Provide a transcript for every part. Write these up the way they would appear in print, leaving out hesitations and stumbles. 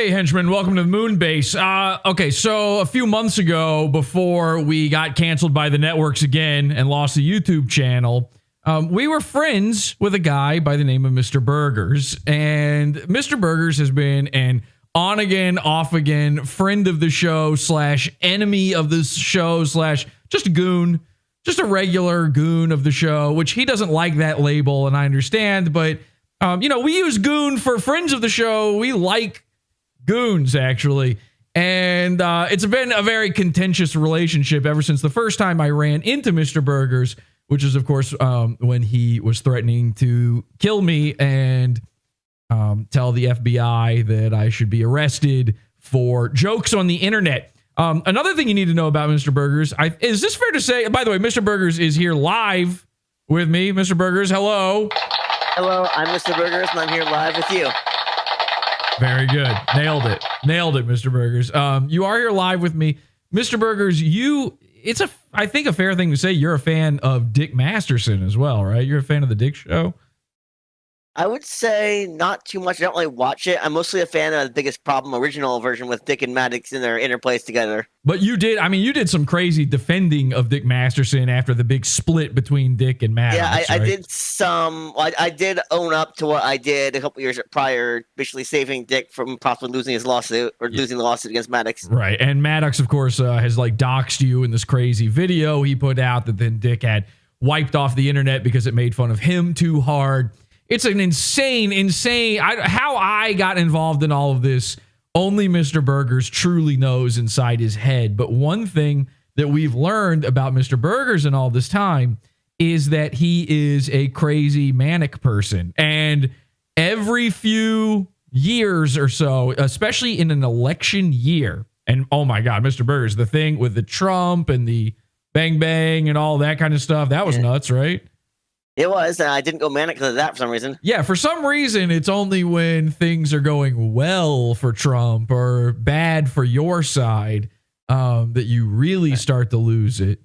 Hey, henchman, welcome to the moon base. Okay, so a few months ago, before we got canceled by the networks again and lost the YouTube channel, we were friends with a guy by the name of Mr. Burgers. And Mr. Burgers has been an on-again, off-again friend of the show / enemy of the show / just a goon, just a regular goon of the show, which he doesn't like that label, and I understand, but, we use goon for friends of the show. We like goons, actually. And it's been a very contentious relationship ever since the first time I ran into Mr. Burgers, which is, of course, when he was threatening to kill me and tell the FBI that I should be arrested for jokes on the internet. Another thing you need to know about Mr. Burgers, is this fair to say? By the way, Mr. Burgers is here live with me. Mr. Burgers, hello. Hello, I'm Mr. Burgers, and I'm here live with you. Very good. Nailed it, Mr. Burgers. You are here live with me. Mr. Burgers, I think a fair thing to say you're a fan of Dick Masterson as well, right? You're a fan of the Dick Show? I would say not too much. I don't really watch it. I'm mostly a fan of The Biggest Problem original version with Dick and Maddox in their interplays together. But you did some crazy defending of Dick Masterson after the big split between Dick and Maddox. Yeah, right? I did I did own up to what I did a couple years prior, basically saving Dick from possibly losing his lawsuit or losing the lawsuit against Maddox. Right, and Maddox, of course, has doxed you in this crazy video he put out that then Dick had wiped off the internet because it made fun of him too hard. It's an insane, how I got involved in all of this, only Mr. Burgers truly knows inside his head. But one thing that we've learned about Mr. Burgers in all this time is that he is a crazy manic person. And every few years or so, especially in an election year, and oh my God, Mr. Burgers, the thing with the Trump and the bang bang and all that kind of stuff, that was nuts, right? It was, and I didn't go manic because of that for some reason. Yeah, for some reason, it's only when things are going well for Trump or bad for your side that you really start to lose it.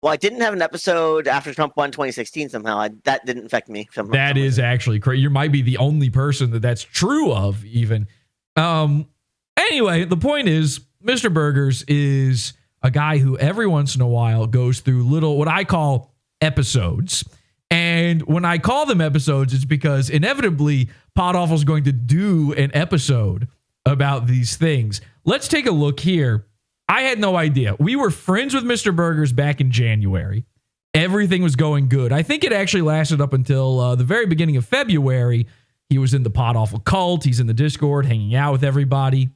Well, I didn't have an episode after Trump won 2016 somehow. That didn't affect me. That is actually crazy. You might be the only person that's true of, even. Anyway, the point is, Mr. Burgers is a guy who every once in a while goes through little, what I call episodes. And when I call them episodes, it's because inevitably PodAwful is going to do an episode about these things. Let's take a look here. I had no idea. We were friends with Mr. Burgers back in January. Everything was going good. I think it actually lasted up until the very beginning of February. He was in the PodAwful cult. He's in the Discord hanging out with everybody.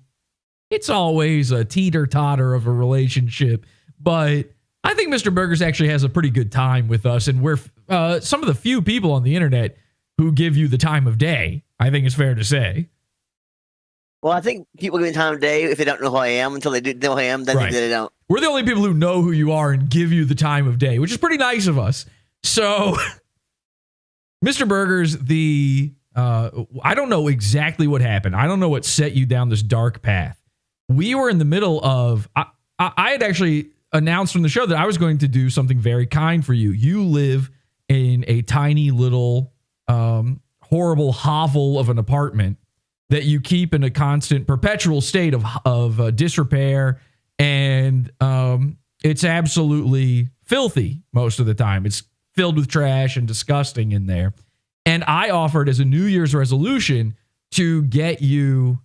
It's always a teeter-totter of a relationship, but I think Mr. Burgers actually has a pretty good time with us, and we're some of the few people on the internet who give you the time of day. I think it's fair to say. Well, I think people give me the time of day if they don't know who I am. Until they do know who I am, then they don't. We're the only people who know who you are and give you the time of day, which is pretty nice of us. So, Mr. Burgers, I don't know exactly what happened. I don't know what set you down this dark path. We were in the middle of, I had actually announced from the show that I was going to do something very kind for you. You live in a tiny little horrible hovel of an apartment that you keep in a constant perpetual state of disrepair, and it's absolutely filthy most of the time. It's filled with trash and disgusting in there. And I offered as a New Year's resolution to get you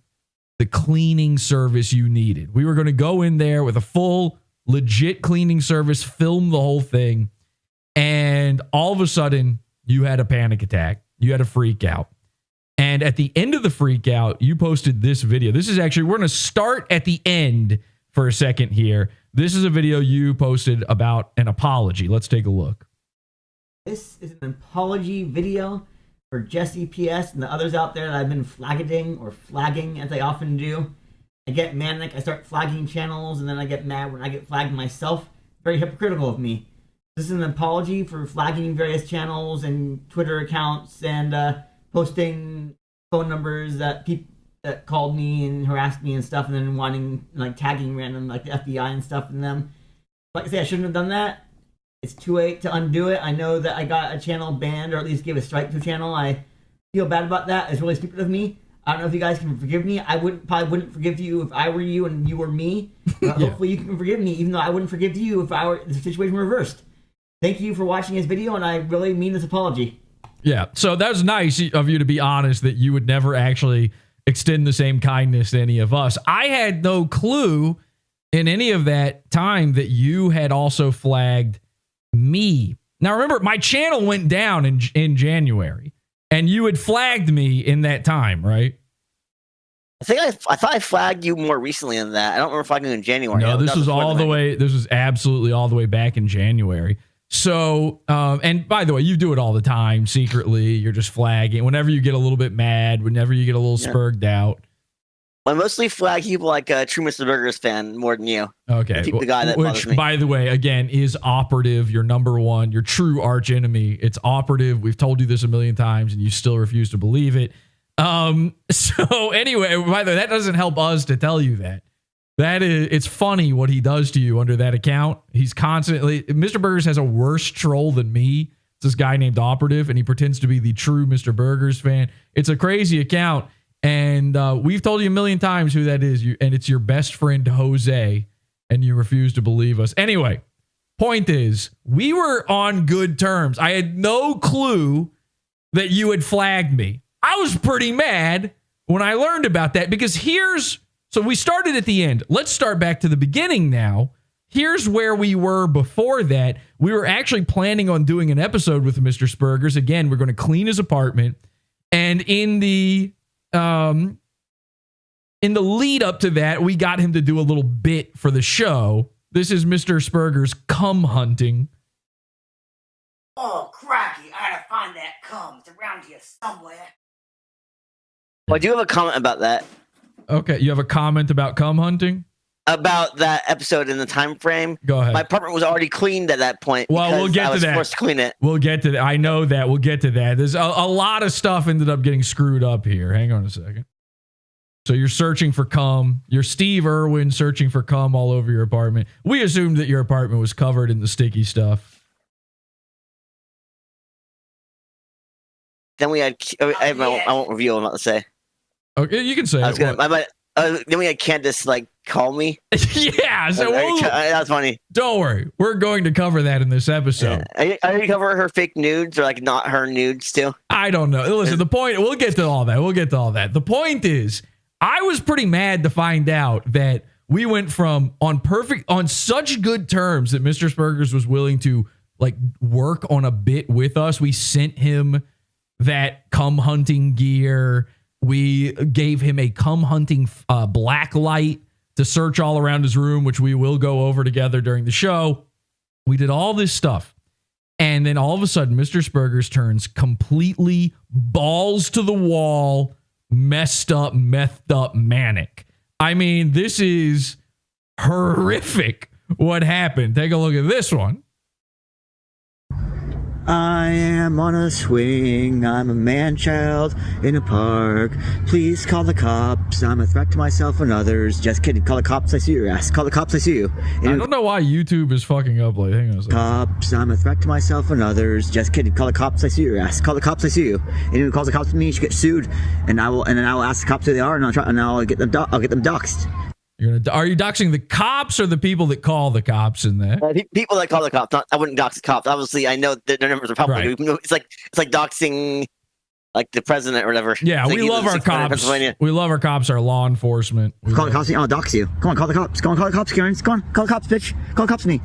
the cleaning service you needed. We were going to go in there with a full legit cleaning service, film the whole thing, and all of a sudden you had a panic attack. You had a freak out. And at the end of the freak out, you posted this video. This is actually, we're going to start at the end for a second here. This is a video you posted about an apology. Let's take a look. This is an apology video for Jesse PS and the others out there that I've been flagging as I often do. I get manic, I start flagging channels, and then I get mad when I get flagged myself. Very hypocritical of me. This is an apology for flagging various channels and Twitter accounts and posting phone numbers that people that called me and harassed me and stuff, and then wanting, tagging random, the FBI and stuff in them. Like I say, I shouldn't have done that. It's too late to undo it. I know that I got a channel banned, or at least gave a strike to a channel. I feel bad about that. It's really stupid of me. I don't know if you guys can forgive me. I probably wouldn't forgive you if I were you and you were me. But hopefully you can forgive me, even though I wouldn't forgive you if the situation were reversed. Thank you for watching this video, and I really mean this apology. Yeah, so that was nice of you to be honest that you would never actually extend the same kindness to any of us. I had no clue in any of that time that you had also flagged me. Now, remember, my channel went down in January, and you had flagged me in that time, right? I thought I flagged you more recently than that. I don't remember flagging you in January. No, this was all the way. This was absolutely all the way back in January. So, and by the way, you do it all the time secretly. You're just flagging whenever you get a little bit mad, whenever you get a little spurged out. I mostly flag people like a true Mr. Burgers fan more than you. Okay. The guy that bothers me. By the way, again, is operative, your number one, your true arch enemy. It's operative. We've told you this a million times and you still refuse to believe it. So anyway, by the way, that doesn't help us to tell you that. It's funny what he does to you under that account. He's constantly, Mr. Burgers has a worse troll than me. It's this guy named Operative, and he pretends to be the true Mr. Burgers fan. It's a crazy account, and we've told you a million times who that is, and it's your best friend, Jose, and you refuse to believe us. Anyway, point is, we were on good terms. I had no clue that you had flagged me. I was pretty mad when I learned about that, because so we started at the end. Let's start back to the beginning now. Here's where we were before that. We were actually planning on doing an episode with Mr. Spergers. Again, we're going to clean his apartment. And in the lead up to that, we got him to do a little bit for the show. This is Mr. Spergers cum hunting. Oh, cracky. I gotta find that cum. It's around here somewhere. Well, I do have a comment about that. Okay, you have a comment about cum hunting? About that episode in the time frame. Go ahead. My apartment was already cleaned at that point. Well, we'll get I to was that. forced to clean it. We'll get to that. I know that. We'll get to that. There's a lot of stuff ended up getting screwed up here. Hang on a second. So you're searching for cum. You're Steve Irwin searching for cum all over your apartment. We assumed that your apartment was covered in the sticky stuff. Then we had. I won't reveal what I'm about to say. Okay, you can say it. Then we had Candace call me. Yeah, so that's funny. Don't worry, we're going to cover that in this episode. Yeah. Are you cover her fake nudes or not her nudes still? I don't know. Listen, the point. We'll get to all that. The point is, I was pretty mad to find out that we went from on such good terms that Mr. Spergers was willing to work on a bit with us. We sent him that cum hunting gear. We gave him a cum hunting black light to search all around his room, which we will go over together during the show. We did all this stuff. And then all of a sudden, Mr. Spergers turns completely balls to the wall, messed up, methed up manic. I mean, this is horrific what happened. Take a look at this one. I am on a swing, I'm a man-child in a park. Please call the cops, I'm a threat to myself and others. Just kidding, call the cops, I see your ass. Call the cops, I see you. I don't know why YouTube is fucking up. Hang on a second. Cops, I'm a threat to myself and others. Just kidding, call the cops, I see your ass. Call the cops, I see you. Anyone who calls the cops with me, you should get sued. And then I will ask the cops who they are, and I'll get them doxxed. Are you doxing the cops or the people that call the cops in there? People that call the cops. I wouldn't dox the cops. Obviously, I know that their numbers are public. Right. It's like doxing the president or whatever. Yeah, we love our cops. We love our cops, our law enforcement. Call the cops, I'll dox you. Come on, call the cops. Go on, call the cops, Karen. Come on, call the cops, bitch. Call the cops with me.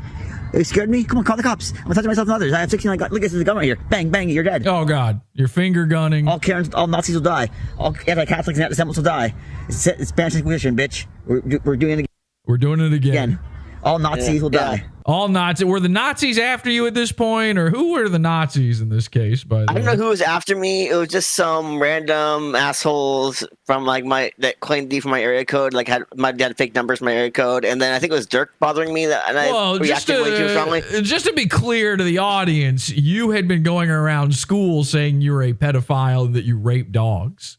You scared me? Come on, call the cops. I'm touching myself and others. I have 16. Look, this is a gun right here. Bang, bang, you're dead. Oh, God. You're finger gunning. All Karens, all Nazis will die. All anti-Catholics and anti-Semites will die. It's Spanish Inquisition, bitch. We're doing it again. We're doing it again. All Nazis will die. All Nazis. Were the Nazis after you at this point, or who were the Nazis in this case? By the way, I don't know who was after me. It was just some random assholes from that claimed to be from my area code. Had fake numbers from my area code, and then I think it was Dirk bothering me. I reacted way too strongly. Just to be clear to the audience, you had been going around school saying you were a pedophile and that you raped dogs.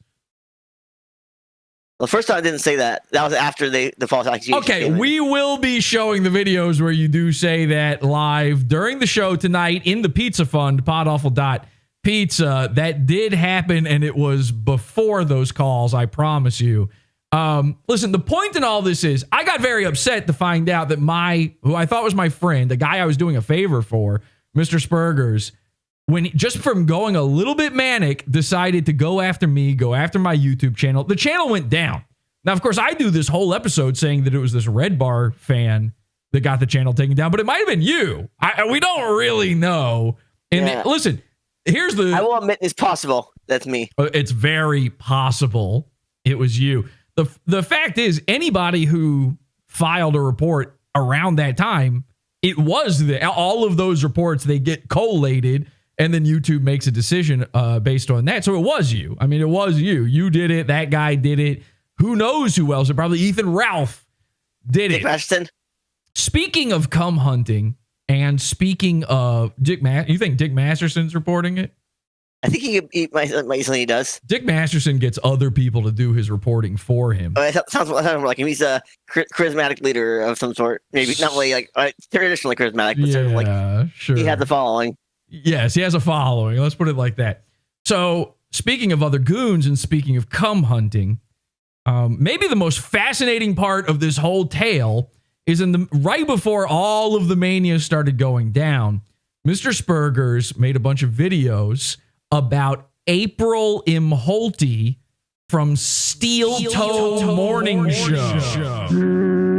Well, the first time I didn't say that. That was after the false accusation. Okay, we will be showing the videos where you do say that live during the show tonight in the Pizza Fund, podawful.pizza. pizza. That did happen, and it was before those calls, I promise you. Listen, the point in all this is I got very upset to find out that who I thought was my friend, the guy I was doing a favor for, Mr. Spergers, just from going a little bit manic, decided to go after me, go after my YouTube channel. The channel went down. Now, of course, I do this whole episode saying that it was this Red Bar fan that got the channel taken down, but it might have been you. We don't really know. And listen, I will admit it's possible. That's me. It's very possible it was you. The fact is, anybody who filed a report around that time, it was all of those reports, they get collated, and then YouTube makes a decision based on that. So it was you. I mean, it was you. You did it. That guy did it. Who knows who else? Probably Ethan Ralph did it. Preston. Speaking of cum hunting, and speaking of you think Dick Masterson's reporting it? I think he does. Dick Masterson gets other people to do his reporting for him. It sounds like him. He's a charismatic leader of some sort. Maybe not really like traditionally charismatic, but sort of like sure. He has a following. Yes, he has a following. Let's put it like that. So, speaking of other goons and speaking of cum hunting, maybe the most fascinating part of this whole tale is right before all of the mania started going down, Mr. Spergers made a bunch of videos about April Imholte from Steel Toe Morning Show.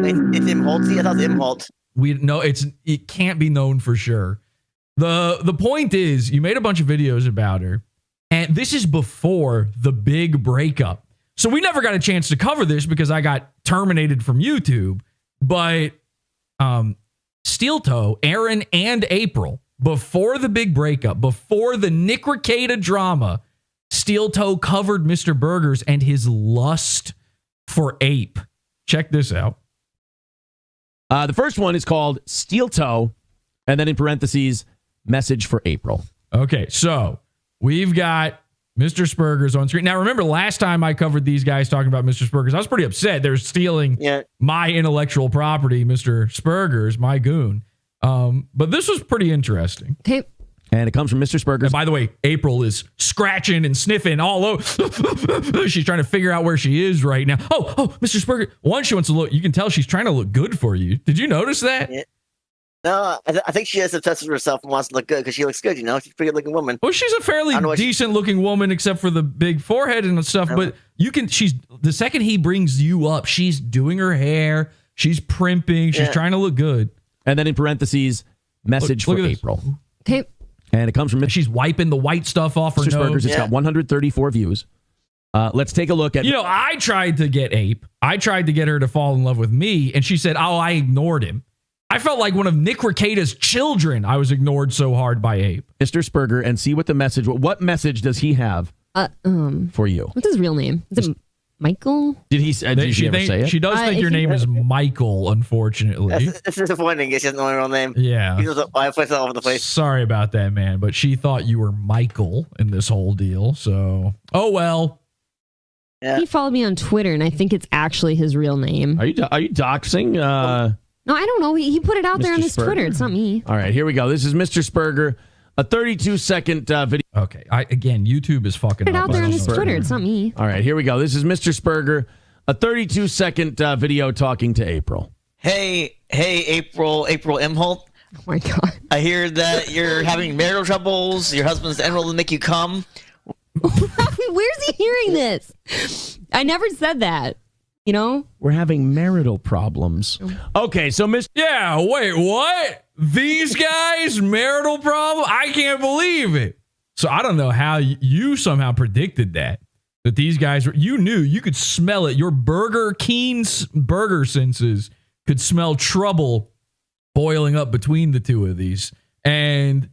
It's Imholte? I thought it was Imholte. It can't be known for sure. The point is, you made a bunch of videos about her, and this is before the big breakup. So we never got a chance to cover this because I got terminated from YouTube. But Steel Toe, Aaron and April, before the big breakup, before the Nick Rekieta drama, Steel Toe covered Mr. Burgers and his lust for ape. Check this out. The first one is called Steel Toe, and then in parentheses, message for April. Okay, so we've got Mr. Spergers on screen. Now, remember last time I covered these guys talking about Mr. Spergers, I was pretty upset. They're stealing my intellectual property, Mr. Spergers, my goon. But this was pretty interesting. Okay. And it comes from Mr. Spergers. And by the way, April is scratching and sniffing all over. She's trying to figure out where she is right now. Oh, Mr. Spergers. One, she wants to look. You can tell she's trying to look good for you. Did you notice that? Yeah. No, I think she is obsessed with herself and wants to look good because she looks good, She's a pretty good-looking woman. Well, she's a fairly decent-looking woman except for the big forehead and stuff, but the second he brings you up, she's doing her hair, she's primping, she's trying to look good. And then in parentheses, message for April. Okay. And it comes from... She's wiping the white stuff off her nose. Spergers, it's got 134 views. Let's take a look at... I tried to get Ape. I tried to get her to fall in love with me, and she said, I ignored him. I felt like one of Nick Rekieta's children. I was ignored so hard by Ape. Mr. Sperger, and see what message does he have for you? What's his real name? Is it Michael? Did she ever say it? She does think your name is Michael, unfortunately. It's disappointing. She doesn't know her real name. Yeah. I put it all over the place. Sorry about that, man. But she thought you were Michael in this whole deal. So, oh well. Yeah. He followed me on Twitter, and I think it's actually his real name. Are you doxing? No, I don't know. He put it out there on his Twitter. It's not me. All right, here we go. This is Mr. Sperger, a 32-second video. Okay, YouTube is fucking put it out there on his Twitter. It's not me. All right, here we go. This is Mr. Sperger, a 32-second video talking to April. Hey, April Imholte. Oh my God. I hear that you're having marital troubles. Your husband's enrolled to make you come. Where's he hearing this? I never said that. We're having marital problems. Okay, so Yeah, wait, what? These guys, marital problem? I can't believe it. So I don't know how you somehow predicted that these guys you knew, you could smell it. Your burger senses could smell trouble boiling up between the two of these. And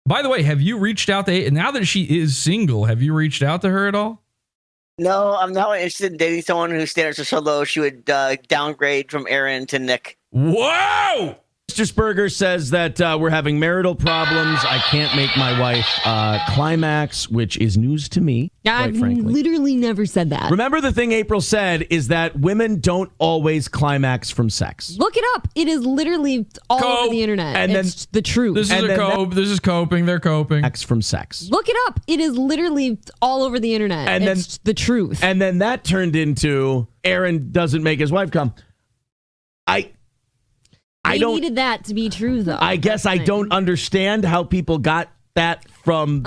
by the way, have you reached out to, now that she is single, have you reached out to her at all? No, I'm not interested in dating someone whose standards are so low she would downgrade from Aaron to Nick. Whoa! Mr. Sperger says that we're having marital problems. I can't make my wife climax, which is news to me, I've quite frankly. literally never said that. Remember, the thing April said is that women don't always climax from sex. Look it up. It is literally all over the internet. And it's the truth. This is coping. They're coping. From sex. Look it up. It is literally all over the internet. And it's the truth. And then that turned into Aaron doesn't make his wife come. I don't needed that to be true, though. I guess I don't understand how people got that from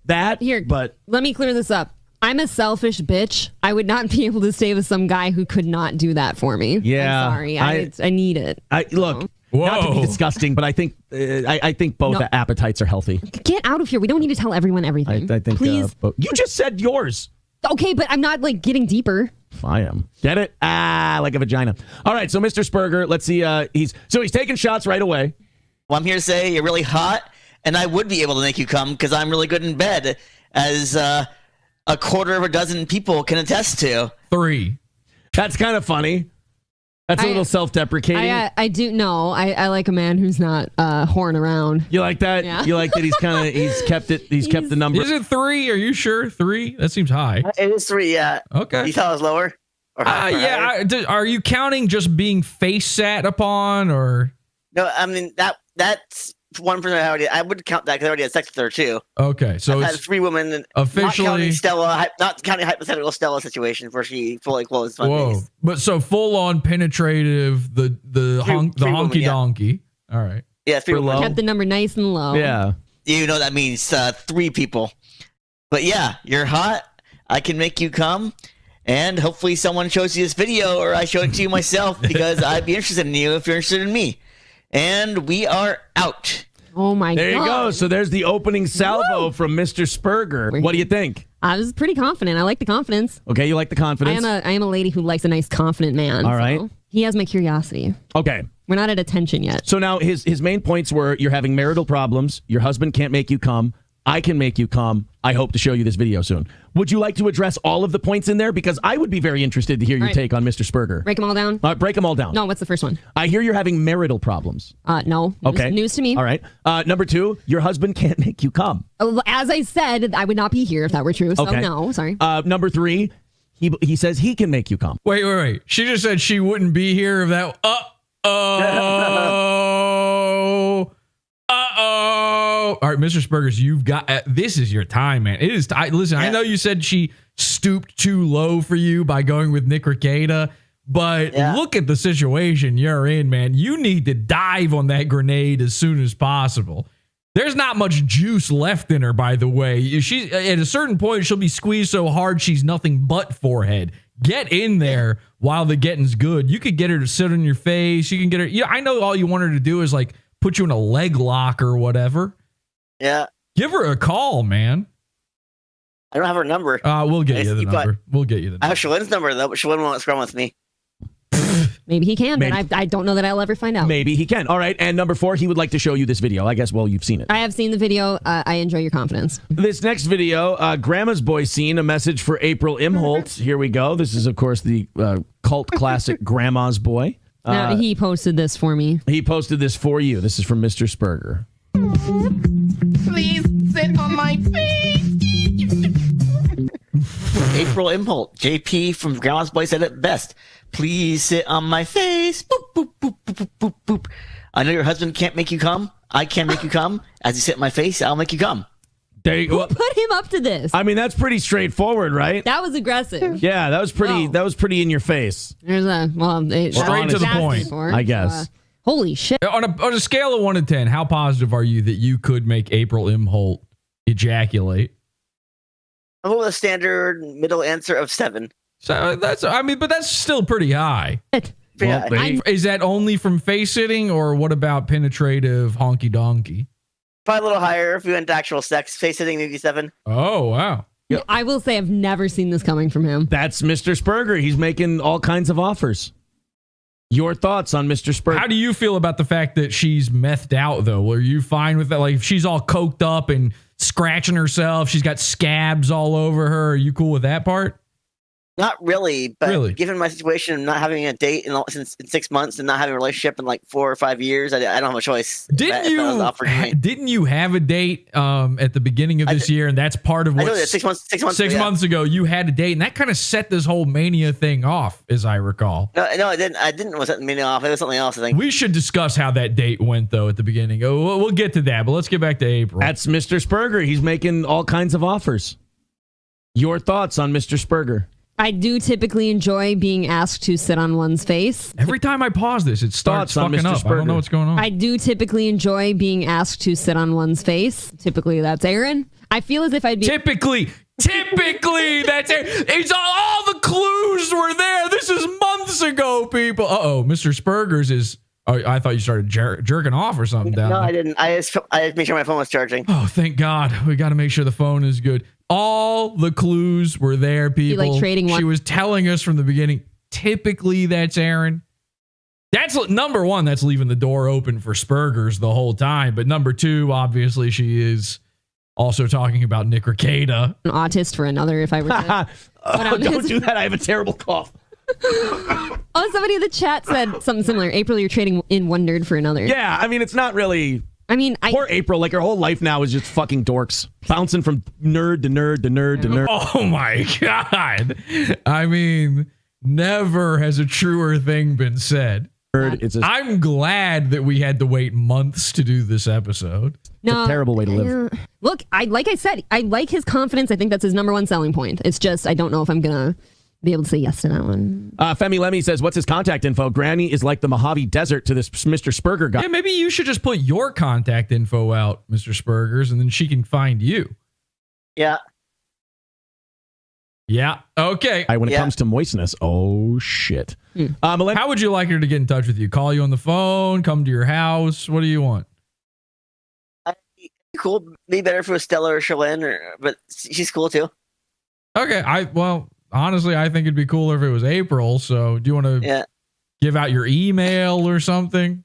that. Here, but let me clear this up. I'm a selfish bitch. I would not be able to stay with some guy who could not do that for me. Yeah, I'm sorry. I need it. Look, not to be disgusting, but I think both appetites are healthy. Get out of here. We don't need to tell everyone everything. I think. Please. You just said yours. Okay, but I'm not getting deeper. I am. Get it? Like a vagina. All right, so Mr. Sperger, let's see. He's taking shots right away. Well, I'm here to say you're really hot, and I would be able to make you come because I'm really good in bed, as a quarter of a dozen people can attest to. 3. That's kind of funny. That's a little self-deprecating. I do know. I like a man who's not whoring around. You like that? Yeah. You like that he's kept the number. Is it 3? Are you sure? 3? That seems high. It is 3, yeah. Okay. You thought it was lower? Or higher? Are you counting just being face sat upon, or? No, I mean, that's one person I would count that because I already had sex with her, too. Okay, so I've it's had 3 women. officially Not counting hypothetical Stella situation where she fully closed my whoa, face. but so full on penetrative, the honky donkey. All right. Yeah, 3 women. Kept the number nice and low. Yeah. You know that means 3 people. But yeah, you're hot. I can make you come. And hopefully someone shows you this video or I show it to you myself because I'd be interested in you if you're interested in me. And we are out. Oh my God. There you go. So there's the opening salvo from Mr. Sperger. What do you think? I was pretty confident. I like the confidence. Okay, you like the confidence? I am a lady who likes a nice, confident man. All right. So he has my curiosity. Okay. We're not at attention yet. So now his main points were you're having marital problems. Your husband can't make you come. I can make you come. I hope to show you this video soon. Would you like to address all of the points in there? Because I would be very interested to hear your take on Mr. Sperger. Break them all down? Break them all down. No, what's the first one? I hear you're having marital problems. No. Okay. News to me. All right. Number 2, your husband can't make you come. As I said, I would not be here if that were true. So Okay. no, sorry. Number 3, he says he can make you come. Wait. She just said she wouldn't be here if that. All right, Mr. Spergers, you've got this is your time, man. It is. Listen, I know you said she stooped too low for you by going with Nick Rekieta, but look at the situation you're in, man. You need to dive on that grenade as soon as possible. There's not much juice left in her, by the way. She's at a certain point, she'll be squeezed so hard she's nothing but forehead. Get in there while the getting's good. You could get her to sit on your face. You can get her. Yeah, I know all you want her to do is put you in a leg lock or whatever. Yeah. Give her a call, man. I don't have her number. We'll get you the number. We'll get you the number. I have Shalin's number, though, but Shalin won't scrum with me. Maybe he can, but I don't know that I'll ever find out. Maybe he can. All right. And number 4, he would like to show you this video. I guess, you've seen it. I have seen the video. I enjoy your confidence. This next video, Grandma's Boy scene, a message for April Imholte. Here we go. This is, of course, the cult classic Grandma's Boy. Now, he posted this for me. He posted this for you. This is from Mr. Sperger. Please sit on my face. April Imholte, JP from Grandma's Boy said it best. Please sit on my face. Boop, boop, boop, boop, boop, boop, boop. I know your husband can't make you come. I can make you come. As you sit in my face, I'll make you come. There you go. Who put him up to this? I mean, that's pretty straightfortard, right? That was aggressive. Yeah, that was pretty. Whoa. That was pretty in your face. There's straight to the point, I guess. Holy shit! On a scale of 1 to 10, how positive are you that you could make April Imholte ejaculate? I'm going with a standard middle answer of 7. So but that's still pretty high. Yeah. Is that only from face sitting, or what about penetrative honky donkey? Probably a little higher if we went to actual sex. Face sitting, maybe 7. Oh, wow. Yep. I will say I've never seen this coming from him. That's Mr. Sperger. He's making all kinds of offers. Your thoughts on Mr. Sperger? How do you feel about the fact that she's methed out, though? Are you fine with that? Like, if she's all coked up and scratching herself, she's got scabs all over her. Are you cool with that part? Not really, but given my situation, not having a date in 6 months and not having a relationship in like 4 or 5 years, I don't have a choice. Didn't you have a date at the beginning of this year, and that's part of what? I know that 6 months. 6 months ago, you had a date, and that kind of set this whole mania thing off, as I recall. No, I didn't. I didn't set the mania off. It was something else. I think we should discuss how that date went, though, at the beginning. We'll get to that, but let's get back to April. That's Mr. Sperger. He's making all kinds of offers. Your thoughts on Mr. Sperger? I do typically enjoy being asked to sit on one's face. Every time I pause this, it starts fucking up. Sperger. I don't know what's going on. I do typically enjoy being asked to sit on one's face. Typically, that's Aaron. I feel as if I'd be... Typically, that's Aaron. It's all the clues were there. This is months ago, people. Uh-oh, Mr. Spergers is... Oh, I thought you started jerking off or something down there. I didn't. I just made sure my phone was charging. Oh, thank God. We got to make sure the phone is good. All the clues were there, people. You like trading one? She was telling us from the beginning, typically that's Aaron. That's number one, that's leaving the door open for Spergers the whole time. But number two, obviously, she is also talking about Nick Rekieta. An autist for another, if I were to. Don't do that. I have a terrible cough. Oh, somebody in the chat said something similar. April, you're trading in one nerd for another. Yeah, I mean, it's not really... poor April, like her whole life now is just fucking dorks. Bouncing from nerd to nerd to nerd to nerd. Oh my God. I mean, never has a truer thing been said. I'm glad that we had to wait months to do this episode. No, it's a terrible way to live. Look, like I said, I like his confidence. I think that's his number one selling point. It's just, I don't know if I'm going to be able to say yes to that one. Femi Lemmy says, what's his contact info? Granny is like the Mojave Desert to this Mr. Sperger guy. Yeah, maybe you should just put your contact info out, Mr. Spergers, and then she can find you. Yeah. Yeah. Okay. When it comes to moistness, oh shit. How would you like her to get in touch with you? Call you on the phone? Come to your house? What do you want? Cool. Be better if it was Stella or Shalyn, but she's cool too. Okay. Honestly, I think it'd be cooler if it was April. So do you want to give out your email or something?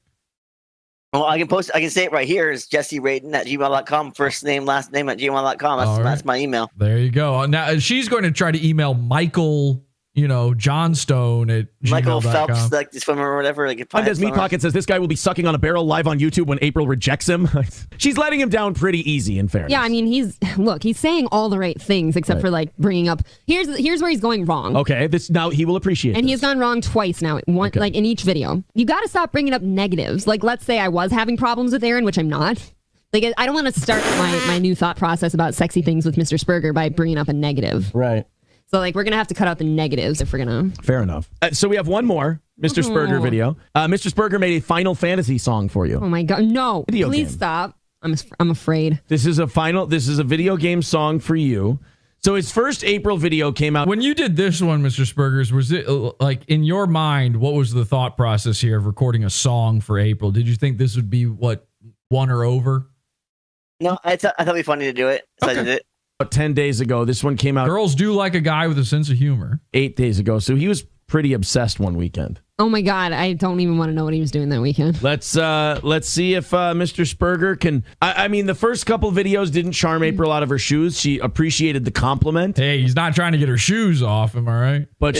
Well, I can say it right here. It's jesseraden@gmail.com. First name, last name @gmail.com. That's my email. There you go. Now she's going to try to email Michael, Johnstone at Michael gmail.com. Phelps, like the swimmer or whatever. Andez Meat Pocket says this guy will be sucking on a barrel live on YouTube when April rejects him. She's letting him down pretty easy, in fairness. Yeah, I mean, he's saying all the right things except for like bringing up here's where he's going wrong. Okay, now he will appreciate. And he's gone wrong twice now. Like in each video. You got to stop bringing up negatives. Like, let's say I was having problems with Aaron, which I'm not. Like, I don't want to start my new thought process about sexy things with Mr. Sperger by bringing up a negative. Right. So, like, we're going to have to cut out the negatives if we're going to... Fair enough. So we have one more Mr. Sperger video. Mr. Sperger made a Final Fantasy song for you. Oh, my God. No. Please stop. I'm afraid. This is a video game song for you. So his first April video came out. When you did this one, Mr. Spergers, was it, like, in your mind, what was the thought process here of recording a song for April? Did you think this would be, won her over? No, I thought it'd be funny to do it, so I did it. 10 days ago. This one came out. Girls do like a guy with a sense of humor. 8 days ago. So he was pretty obsessed one weekend. Oh my God. I don't even want to know what he was doing that weekend. Let's see if Mr. Sperger can. I mean, the first couple videos didn't charm April out of her shoes. She appreciated the compliment. Hey, he's not trying to get her shoes off. Am I right? But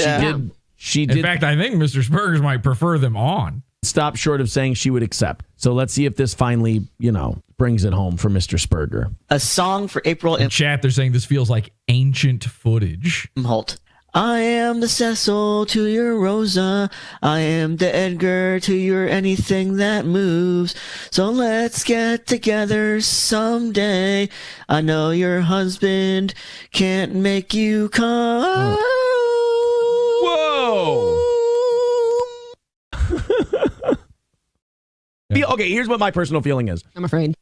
she did. In fact, I think Mr. Spergers might prefer them on. Stop short of saying she would accept. So let's see if this finally, brings it home for Mr. Sperger. A song for April. In chat, they're saying this feels like ancient footage. Imholte. I am the Cecil to your Rosa. I am the Edgar to your anything that moves. So let's get together someday. I know your husband can't make you come. Whoa! Okay, here's what my personal feeling is. I'm afraid.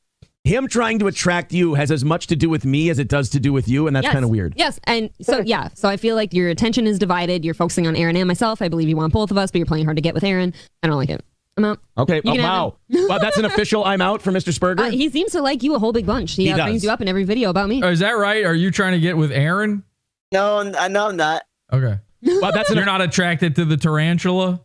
Him trying to attract you has as much to do with me as it does to do with you, and that's kind of weird. Yes, and so I feel like your attention is divided. You're focusing on Aaron and myself. I believe you want both of us, but you're playing hard to get with Aaron. I don't like it. I'm out. Okay. Oh, wow. Wow, that's an official I'm out for Mr. Sperger? He seems to like you a whole big bunch. He brings you up in every video about me. Is that right? Are you trying to get with Aaron? No, I'm not. Okay. Well, you're not attracted to the tarantula?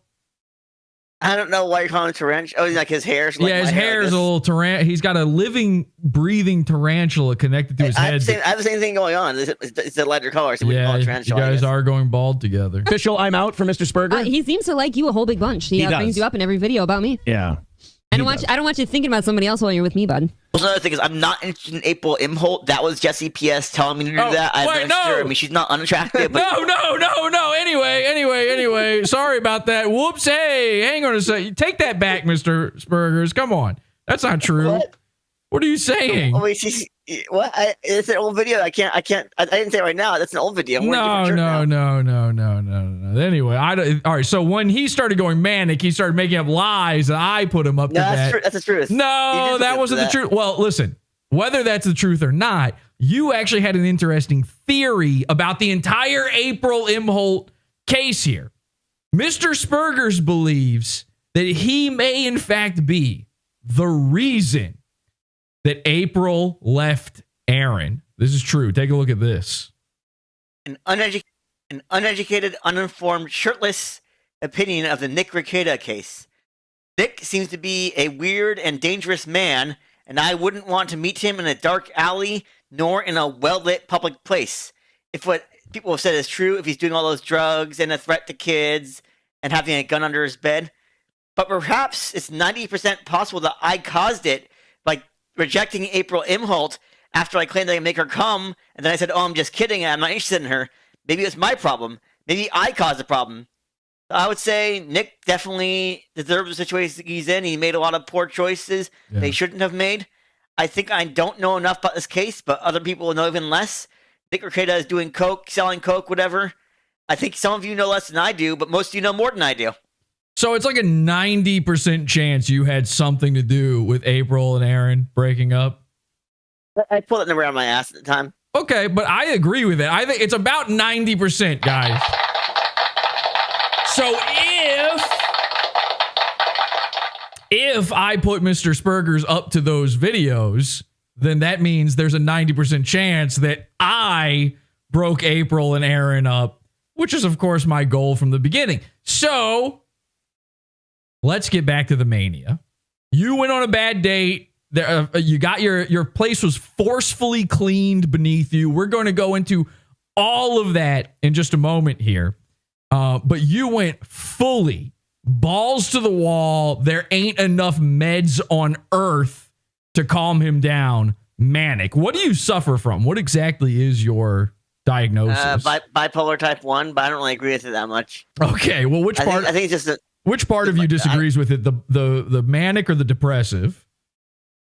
I don't know why you're calling him tarantula. Oh, like his hair. Yeah, his hair is a little tarantula. He's got a living, breathing tarantula connected to his head. I have the same thing going on. It's a lighter color, so we call it tarantula. You guys are going bald together. Official, I'm out for Mr. Sperger. He seems to like you a whole big bunch. He brings you up in every video about me. Yeah. I don't want you thinking about somebody else while you're with me, bud. Another thing is, I'm not interested in April Imholte. That was Jesse PS telling me to do that. I mean, she's not unattractive. But No. Anyway. Sorry about that. Whoops. Hey, hang on a second. Take that back, Mr. Spergers. Come on. That's not true. What are you saying? Wait, it's an old video. I didn't say it right now. That's an old video. No. Anyway, all right. So when he started going manic, he started making up lies, and I put him up to that. That's the truth. No, that wasn't the truth. Well, listen, whether that's the truth or not, you actually had an interesting theory about the entire April Imholte case here. Mr. Spergers believes that he may, in fact, be the reason that April left Aaron. This is true. Take a look at this. An uneducated, uninformed, shirtless opinion of the Nick Rekieta case. Nick seems to be a weird and dangerous man, and I wouldn't want to meet him in a dark alley nor in a well-lit public place. If what people have said is true, if he's doing all those drugs and a threat to kids and having a gun under his bed. But perhaps it's 90% possible that I caused it by rejecting April Imholte after I claimed I could make her come, and then I said, oh, I'm just kidding, I'm not interested in her. Maybe it's my problem. Maybe I caused the problem. I would say Nick definitely deserves the situation he's in. He made a lot of poor choices they shouldn't have made. I think I don't know enough about this case, but other people know even less. Nick Rekieta is doing coke, selling coke, whatever. I think some of you know less than I do, but most of you know more than I do. So it's like a 90% chance you had something to do with April and Aaron breaking up? I pulled that number out of my ass at the time. Okay, but I agree with it. I think it's about 90%, guys. So if I put Mr. Spergers up to those videos, then that means there's a 90% chance that I broke April and Aaron up, which is, of course, my goal from the beginning. So let's get back to the mania. You went on a bad date. You got your place was forcefully cleaned beneath you. We're going to go into all of that in just a moment here. But you went fully balls to the wall. There ain't enough meds on earth to calm him down. Manic. What do you suffer from? What exactly is your diagnosis? Bipolar type 1, but I don't really agree with it that much. Okay. Well, which part? I think it's just which part of you disagrees with it? The manic or the depressive?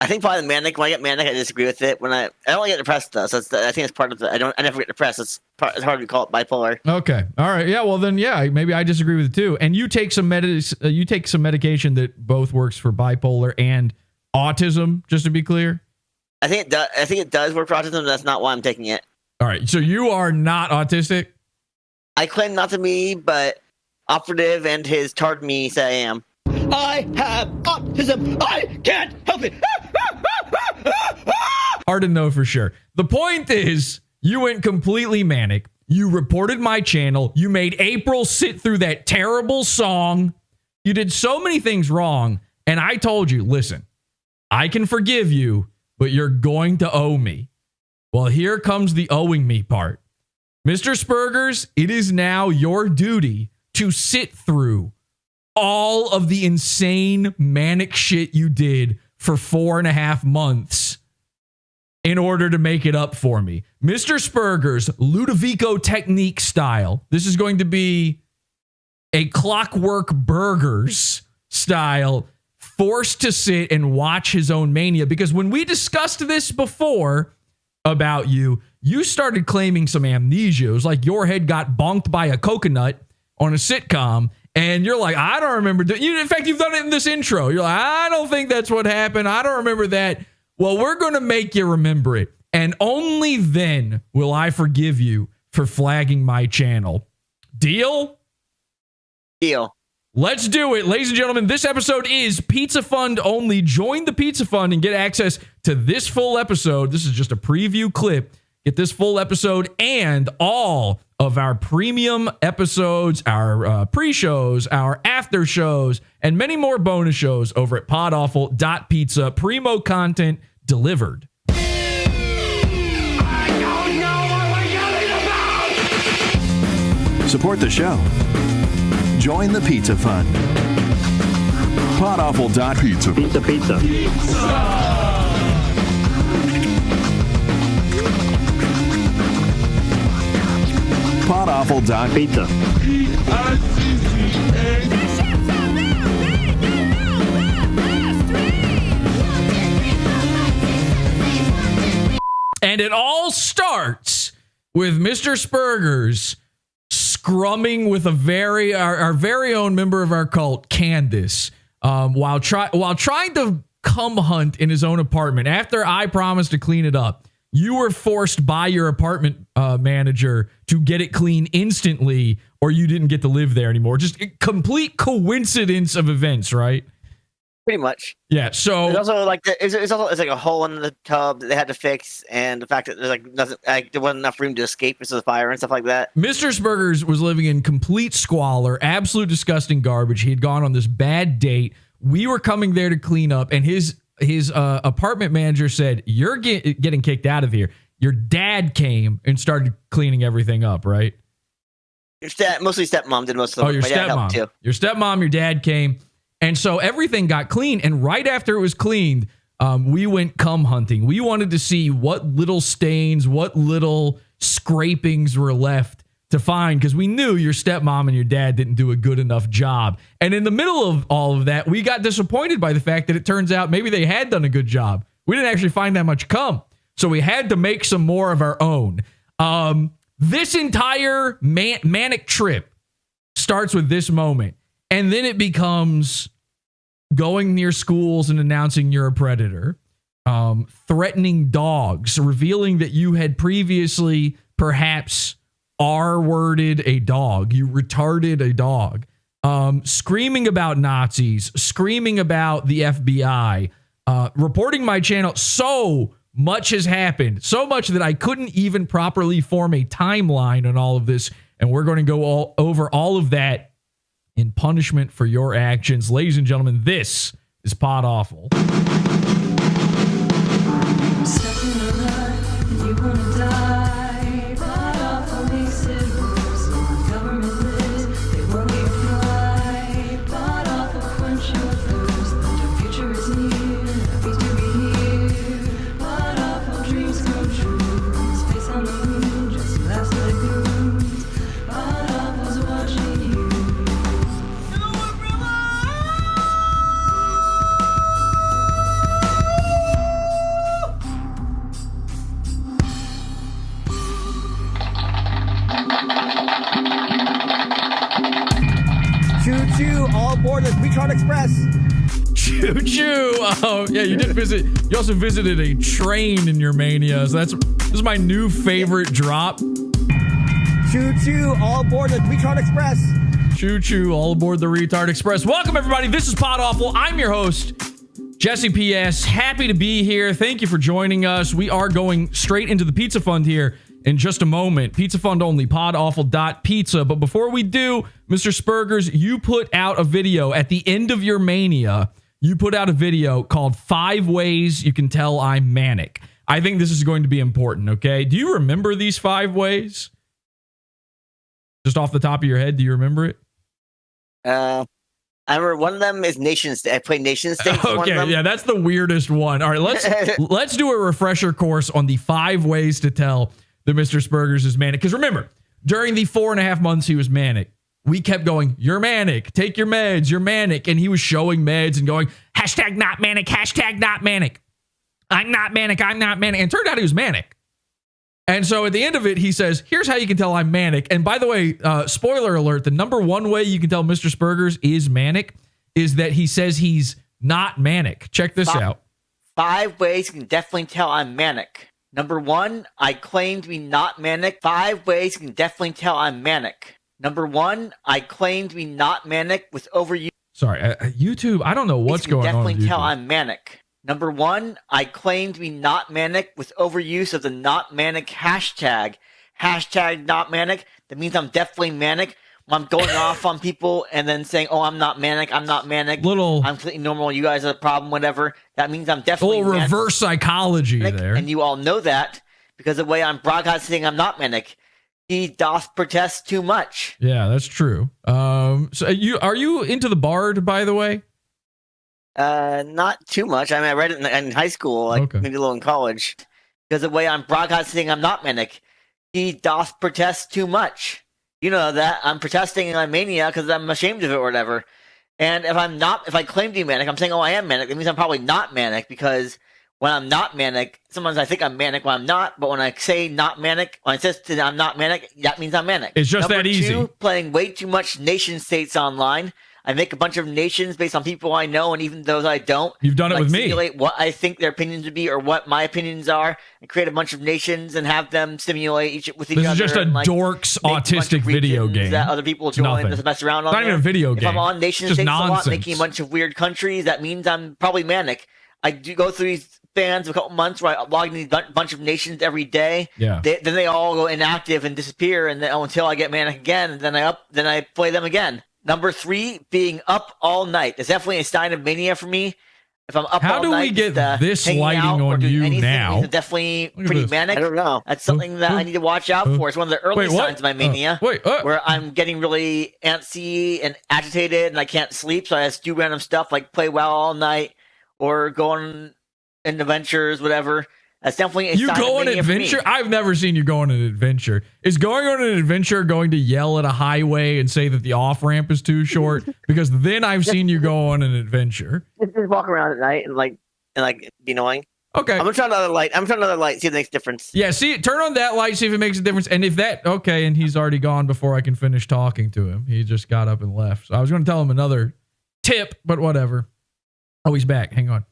I think probably the manic. When I get manic, I disagree with it. When I don't get depressed though, so I think it's part of the. I never get depressed. It's hard to call it bipolar. Okay, all right, yeah. Well then, yeah, maybe I disagree with it too. And you take some medication that both works for bipolar and autism. Just to be clear, I think it does work for autism. That's not why I'm taking it. All right, so you are not autistic. I claim not to be, but Operative and his tard me say I am. I have autism. I can't help it. Hard to know for sure. The point is, you went completely manic. You reported my channel. You made April sit through that terrible song. You did so many things wrong. And I told you, listen, I can forgive you, but you're going to owe me. Well, here comes the owing me part. Mr. Spergers, it is now your duty to sit through all of the insane manic shit you did for 4.5 months in order to make it up for me. Mr. Spergers, Ludovico technique style. This is going to be a Clockwork Burgers style, forced to sit and watch his own mania. Because when we discussed this before about you, you started claiming some amnesia. It was like your head got bonked by a coconut on a sitcom. And you're like, I don't remember. In fact, you've done it in this intro. You're like, I don't think that's what happened. I don't remember that. Well, we're going to make you remember it. And only then will I forgive you for flagging my channel. Deal? Deal. Let's do it. Ladies and gentlemen, this episode is Pizza Fund only. Join the Pizza Fund and get access to this full episode. This is just a preview clip. get this full episode and all of our premium episodes, our pre-shows, our after shows, and many more bonus shows over at podawful.pizza. Primo content delivered. Support the show. Join the Pizza Fund. Podawful.pizza. Pizza. Podawful.pizza. And it all starts with Mr. Spergers scrumming with our very own member of our cult, Candace, while trying to cum hunt in his own apartment. After I promised to clean it up, you were forced by your apartment manager to get it clean instantly, or you didn't get to live there anymore. Just a complete coincidence of events, right? Pretty much. Yeah. So it's also like it's like a hole in the tub that they had to fix, and the fact that there's there wasn't enough room to escape because of the fire and stuff like that. Mr. Spergers was living in complete squalor, absolute disgusting garbage. He had gone on this bad date. We were coming there to clean up, and his apartment manager said, "You're getting kicked out of here." Your dad came and started cleaning everything up, right? Mostly stepmom did most of the work. Your My dad helped stepmom. too. Your stepmom, your dad came. And so everything got clean. And right after it was cleaned, we went cum hunting. We wanted to see what little stains, what little scrapings were left to find, because we knew your stepmom and your dad didn't do a good enough job. And in the middle of all of that, we got disappointed by the fact that it turns out maybe they had done a good job. We didn't actually find that much cum. So we had to make some more of our own. This entire manic trip starts with this moment. And then it becomes going near schools and announcing you're a predator, threatening dogs, revealing that you had previously perhaps R-worded a dog. You retarded a dog. Screaming about Nazis, screaming about the FBI, reporting my channel. So much has happened. So much that I couldn't even properly form a timeline on all of this. And we're going to go over all of that in punishment for your actions. Ladies and gentlemen, this is Pod Awful. Choo-choo, all aboard the Retard Express. Choo-choo. Oh, yeah, you did visit. You also visited a train in your mania. So this is my new favorite drop. Choo-choo, all aboard the Retard Express. Choo-choo, all aboard the Retard Express. Welcome, everybody. This is Pod Awful. I'm your host, Jesse P.S. Happy to be here. Thank you for joining us. We are going straight into the Pizza Fund here in just a moment. Pizza Fund only, podawful.pizza. But before we do, Mr. Spergers, you put out a video at the end of your mania. You put out a video called 5 Ways You Can Tell I'm Manic. I think this is going to be important, okay? Do you remember these 5 ways? Just off the top of your head, do you remember it? I remember one of them is Nation State. I played Nation State. Okay, yeah, that's the weirdest one. All right, let's do a refresher course on the 5 ways to tell that Mr. Spergers is manic. Because remember, during the 4.5 months he was manic, we kept going, "You're manic. Take your meds. You're manic." And he was showing meds and going, "Hashtag not manic. Hashtag not manic. I'm not manic. I'm not manic." And it turned out he was manic. And so at the end of it, he says, "Here's how you can tell I'm manic." And by the way, spoiler alert, the number one way you can tell Mr. Spergers is manic is that he says he's not manic. Check this out. 5 ways you can definitely tell I'm manic. Number 1, I claim to be not manic. 5 ways you can definitely tell I'm manic. Number 1, I claim to be not manic with overuse. Sorry, YouTube, I don't know what's going on with definitely YouTube. tell I'm manic. Number 1, I claim to be not manic with overuse of the not manic hashtag. Hashtag not manic. That means I'm definitely manic. When I'm going off on people and then saying, "Oh, I'm not manic. I'm not manic. I'm completely normal. You guys are the problem. Whatever." That means I'm definitely a little manic. reverse psychology there, and you all know that because of the way I'm broadcasting. I'm not manic. He doth protest too much. Yeah, that's true. So are you into the Bard, by the way? Not too much. I mean, I read it in high school, maybe a little in college. Because of the way I'm broadcasting, I'm not manic. He doth protest too much. You know that I'm protesting in my mania because I'm ashamed of it or whatever. And if I claim to be manic, I'm saying, "Oh, I am manic." That means I'm probably not manic because when I'm not manic, sometimes I think I'm manic when I'm not. But when I say not manic, when I say I'm not manic, that means I'm manic. It's just that easy. Number 2, playing way too much nation states online. I make a bunch of nations based on people I know and even those I don't. You've done it with me. Simulate what I think their opinions would be or what my opinions are and create a bunch of nations and have them simulate each other. This is just a dork's autistic video game. That other people join to mess around on. Not even a video game. If I'm on nation states a lot, making a bunch of weird countries, that means I'm probably manic. I do go through these spans of a couple months where I log in a bunch of nations every day. Yeah. Then they all go inactive and disappear, and then until I get manic again, and then I play them again. Number 3, being up all night. It's definitely a sign of mania for me. If I'm up all night, how do we get this lighting on you now? It's definitely pretty manic. I don't know. That's something that I need to watch out for. It's one of the early signs of my mania, where I'm getting really antsy and agitated, and I can't sleep, so I just do random stuff like play WoW all night or go on adventures, whatever. That's definitely a sign go of on mania adventure. for me. I've never seen you go on an adventure. Is going on an adventure going to yell at a highway and say that the off ramp is too short? Because then I've seen you go on an adventure. Just walk around at night and be annoying. Okay. I'm gonna try another light. See if it makes a difference. Yeah, turn on that light, see if it makes a difference. And if that, okay, and he's already gone before I can finish talking to him. He just got up and left. So I was going to tell him another tip, but whatever. Oh, he's back. Hang on.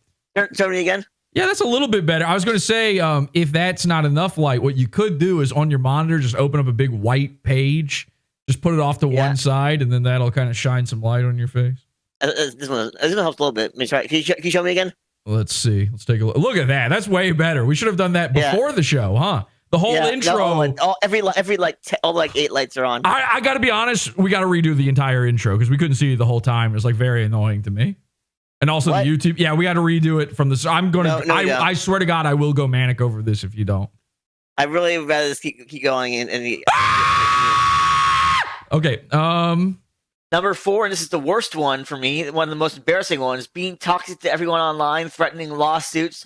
Show me again. Yeah, that's a little bit better. I was going to say, if that's not enough light, what you could do is on your monitor, just open up a big white page, just put it off to one side, and then that'll kind of shine some light on your face. This one helps a little bit. Let me try. Can you show me again? Let's see. Let's take a look. Look at that. That's way better. We should have done that before the show, huh? The whole intro. All 8 lights are on. I got to be honest. We got to redo the entire intro because we couldn't see you the whole time. It was like very annoying to me. And also the YouTube. Yeah, we got to redo it from the. I'm going to. I swear to God, I will go manic over this if you don't. I really would rather just keep going. Okay. Number 4, and this is the worst one for me, one of the most embarrassing ones, being toxic to everyone online, threatening lawsuits,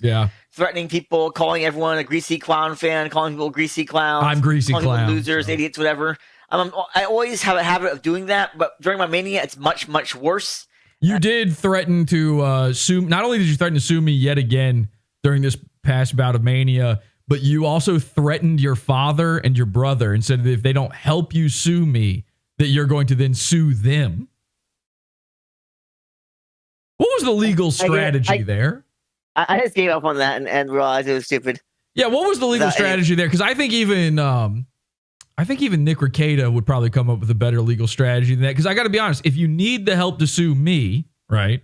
threatening people, calling everyone a greasy clown fan, calling people greasy clowns. I'm greasy clown. Losers, idiots, whatever. I always have a habit of doing that, but during my mania, it's much, much worse. You did threaten to sue. Not only did you threaten to sue me yet again during this past bout of mania, but you also threatened your father and your brother and said that if they don't help you sue me, that you're going to then sue them. What was the legal strategy there? I just gave up on that and realized it was stupid. Yeah, what was the legal strategy there? Because I think even Nick Rekieta would probably come up with a better legal strategy than that. Because I got to be honest, if you need the help to sue me, right,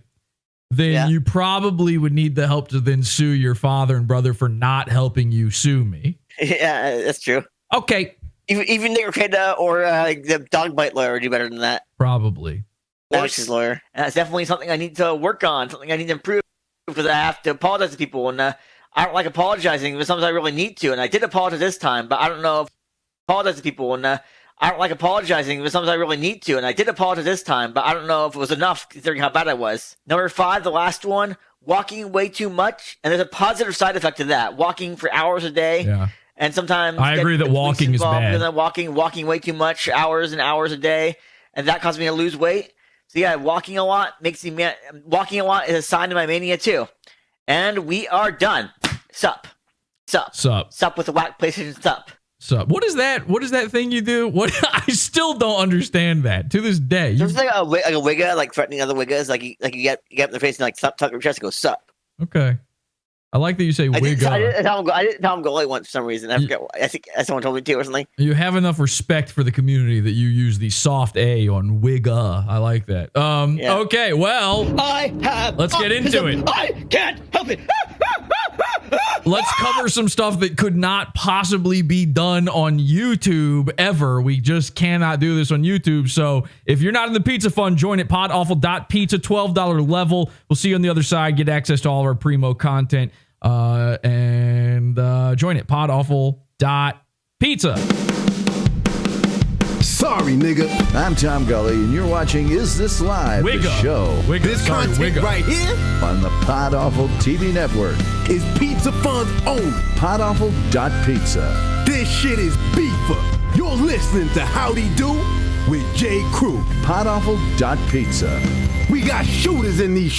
then you probably would need the help to then sue your father and brother for not helping you sue me. Yeah, that's true. Okay. Even Nick Rekieta or the dog bite lawyer would do better than that. Probably. That's his lawyer. And that's definitely something I need to work on, something I need to improve because I have to apologize to people. And I don't like apologizing, but sometimes I really need to. And I did apologize this time, but I don't know if apologize to people. And I don't like apologizing, but sometimes I really need to. And I did apologize this time, but I don't know if it was enough considering how bad I was. Number 5, the last one, walking way too much. And there's a positive side effect to that. Walking for hours a day. Yeah. And sometimes I agree that walking is bad. And then walking way too much, hours and hours a day, and that caused me to lose weight. So yeah, walking a lot walking a lot is a sign of my mania too. And we are done. Sup with the whack PlayStation sup. Sup. What is that? What is that thing you do? What? I still don't understand that to this day. There's like a wigga, like threatening other wiggas, like you get up in the face and like tuck your chest and go sup. Okay. I like that you say wig up. I didn't tell him go late once for some reason. I forget. I think someone told me to or something. You have enough respect for the community that you use the soft A on wigga. I like that. Okay, well, let's get into it. I can't help it. Let's cover some stuff that could not possibly be done on YouTube ever. We just cannot do this on YouTube. So if you're not in the Pizza Fund, join at podawful.pizza, $12 level. We'll see you on the other side. Get access to all of our primo content. And join at podawful.pizza. Sorry, nigga. I'm Tom Gully, and you're watching Is This Live, the show. This content right here on the Pod Awful TV network is Pizza Fun's own podawful.pizza. This shit is beefer. You're listening to Howdy Do with J. Crew. podawful.pizza. We got shooters in these